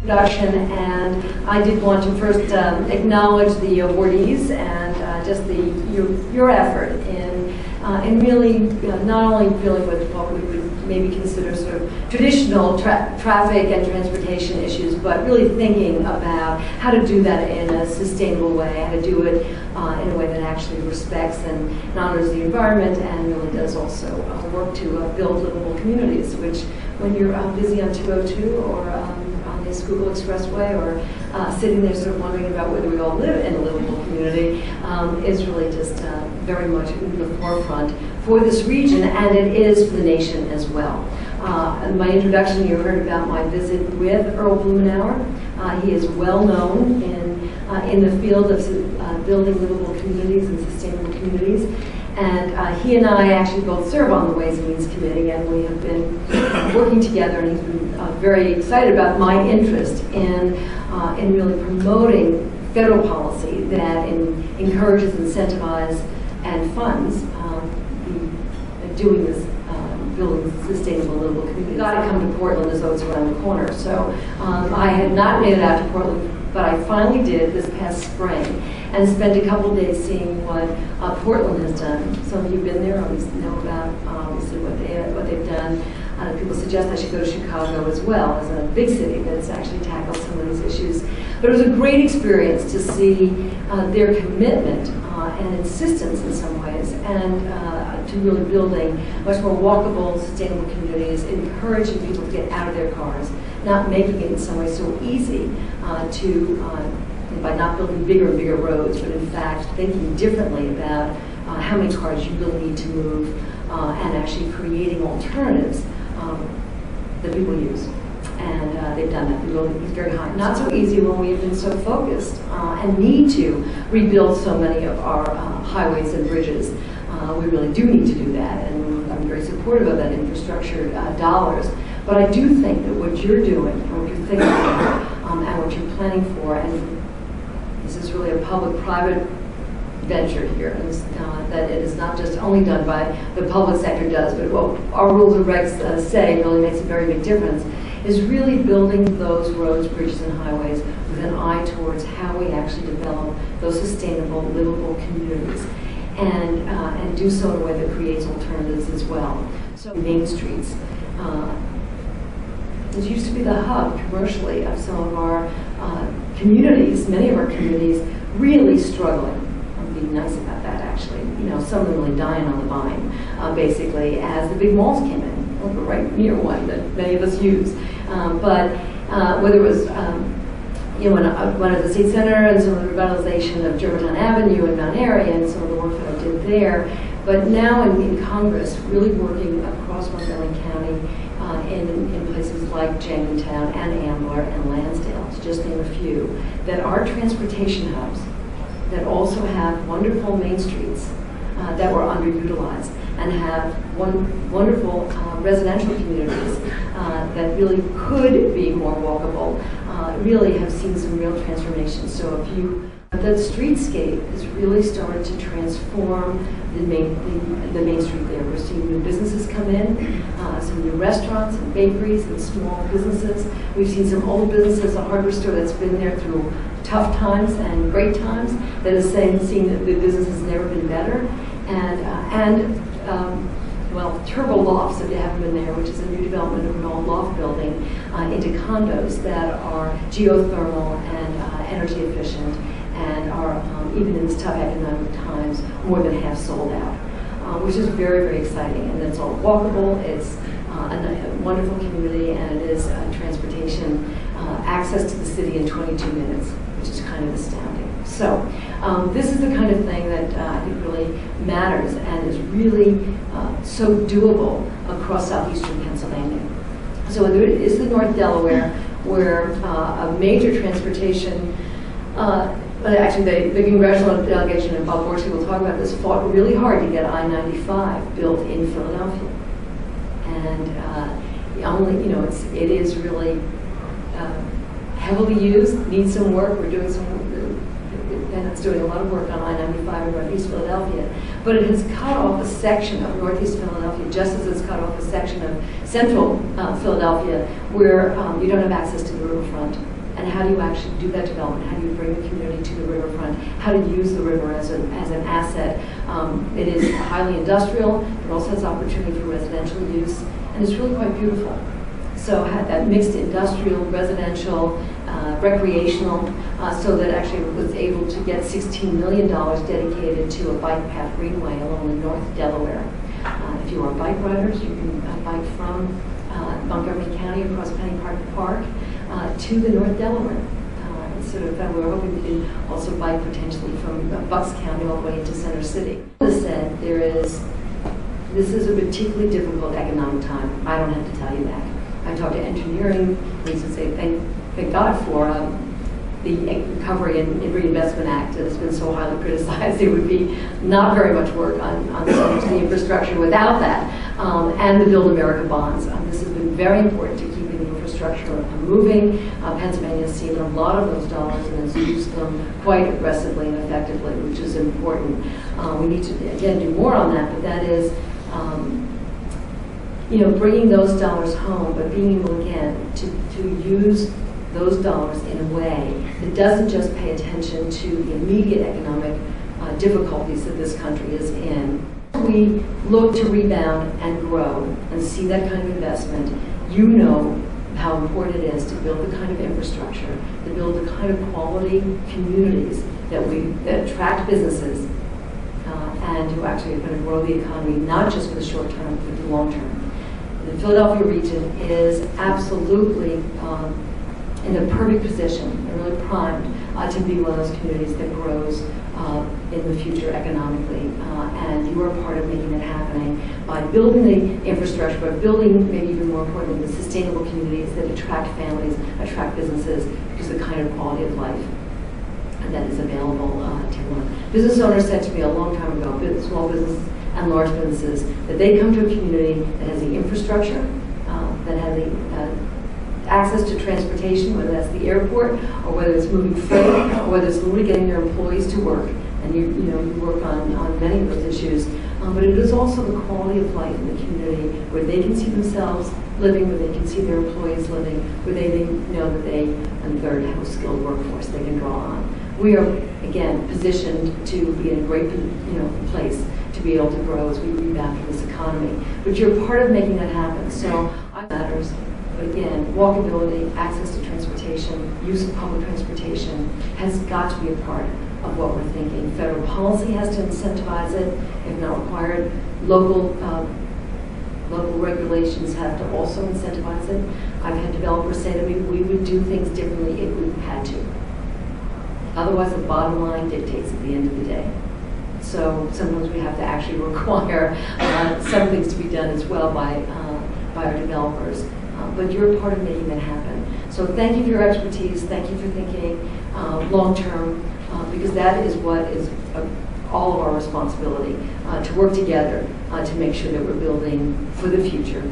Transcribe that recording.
Production, and I did want to first acknowledge the awardees and just your effort in really not only dealing with what we would maybe consider sort of traditional traffic and transportation issues, but really thinking about how to do that in a sustainable way, how to do it in a way that actually respects and honors the environment and really does also work to build livable communities, which when you're busy on 202 or on the Schuylkill Expressway or sitting there sort of wondering about whether we all live in a livable community is really just very much in the forefront for this region, and it is for the nation as well. In my introduction, you heard about my visit with Earl Blumenauer. He is well known in the field of building livable communities and sustainable communities. And he and I actually both serve on the Ways and Means Committee, and we have been working together, and he's been very excited about my interest in really promoting federal policy that encourages, incentivizes, and funds doing this, building sustainable livable communities. Got to come to Portland as though it's around the corner. So I had not made it out to Portland, but I finally did this past spring, and spent a couple of days seeing what Portland has done. Some of you have been there, obviously know about obviously what they've done. People suggest I should go to Chicago as well, as a big city that's actually tackled some of these issues. But it was a great experience to see their commitment and insistence in some ways, and to really building much more walkable, sustainable communities, encouraging people to get out of their cars, not making it in some way so easy by not building bigger and bigger roads, but in fact thinking differently about how many cars you really need to move, and actually creating alternatives that people use. And they've done that. It's very high. Not so easy when we've been so focused and need to rebuild so many of our highways and bridges. We really do need to do that, and I'm very supportive of that infrastructure dollars. But I do think that what you're doing, and what you're thinking about, and what you're planning for, and this is really a public-private venture here, and that it is not just only done by the public sector does, but what our rules and regs say really makes a very big difference, is really building those roads, bridges, and highways with an eye towards how we actually develop those sustainable, livable communities, and do so in a way that creates alternatives as well. So main streets. It used to be the hub commercially of some of our communities, many of our communities really struggling. I'm being nice about that, actually. You know, some of them really dying on the vine, basically, as the big malls came in. We're right near one that many of us use. But whether it was one of the State Center and some of the revitalization of Germantown Avenue and Mount Airy and some of the work that I did there, but now in Congress, really working across Montgomery County in places like Jenkintown and Ambler and Lansdale, to just name a few, that are transportation hubs that also have wonderful main streets that were underutilized, and have wonderful residential communities that really could be more walkable, really have seen some real transformation. So the streetscape has really started to transform the main street there. We're seeing new businesses come in, some new restaurants and bakeries and small businesses. We've seen some old businesses, a hardware store that's been there through tough times and great times, that is seeing that the business has never been better. Well, Turbo Lofts, if you haven't been there, which is a new development of an old loft building into condos that are geothermal and energy efficient, and are, even in this tough economic times, more than half sold out, which is very, very exciting. And it's all walkable, it's a wonderful community, and it is transportation access to the city in 22 minutes, which is kind of astounding. So this is the kind of thing that I think really matters and is really so doable across southeastern Pennsylvania. So whether it is the North Delaware, where a major transportation, actually the congressional delegation, and Bob Borski will talk about this, fought really hard to get I-95 built in Philadelphia. And it is really heavily used, needs some work. We're doing some, and it's doing a lot of work on I-95 in Northeast Philadelphia. But it has cut off a section of Northeast Philadelphia, just as it's cut off a section of Central Philadelphia, where you don't have access to the riverfront. and how do you actually do that development? How do you bring the community to the riverfront? How to use the river as an asset? It is highly industrial, but also has opportunity for residential use, and it's really quite beautiful. So had that mixed industrial, residential, recreational, so that actually was able to get $16 million dedicated to a bike path greenway along the North Delaware. If you are bike riders, you can bike from Montgomery County across Penny Park to the North Delaware. We're hoping we can also bike potentially from Bucks County all the way into Center City. As said, this is a particularly difficult economic time. I don't have to tell you that. I talk to engineering, they used to say, thank God for the Recovery and Reinvestment Act that has been so highly criticized. There would be not very much work on so much of the infrastructure without that, and the Build America bonds. This has been very important to keeping the infrastructure moving. Pennsylvania has seen a lot of those dollars and has used them quite aggressively and effectively, which is important. We need to, again, do more on that, but that is bringing those dollars home, but being able, again, to use those dollars in a way that doesn't just pay attention to the immediate economic difficulties that this country is in. We look to rebound and grow and see that kind of investment. You know how important it is to build the kind of infrastructure, to build the kind of quality communities that attract businesses and who actually are going to grow the economy, not just for the short term, but the long term. The Philadelphia region is absolutely in a perfect position, and really primed to be one of those communities that grows in the future economically. And you are part of making that happening by building the infrastructure, but building, maybe even more importantly, the sustainable communities that attract families, attract businesses, because of the kind of quality of life that is available to everyone. Business owners said to me a long time ago, small businesses and large businesses, that they come to a community that has the infrastructure, that has the access to transportation, whether that's the airport or whether it's moving freight or whether it's literally getting their employees to work. And you work on many of those issues. But it is also the quality of life in the community where they can see themselves living, where they can see their employees living, where they know that they, and third, have a skilled workforce they can draw on. We are, again, positioned to be in a great place to be able to grow as we rebound from this economy. But you're part of making that happen. So it matters. But again, walkability, access to transportation, use of public transportation has got to be a part of what we're thinking. Federal policy has to incentivize it, if not required. Local regulations have to also incentivize it. I've had developers say to me, we would do things differently if we had to. Otherwise, the bottom line dictates at the end of the day. So sometimes we have to actually require some things to be done as well by our developers. But you're part of making that happen. So thank you for your expertise. Thank you for thinking long-term, because that is what is all of our responsibility, to work together to make sure that we're building for the future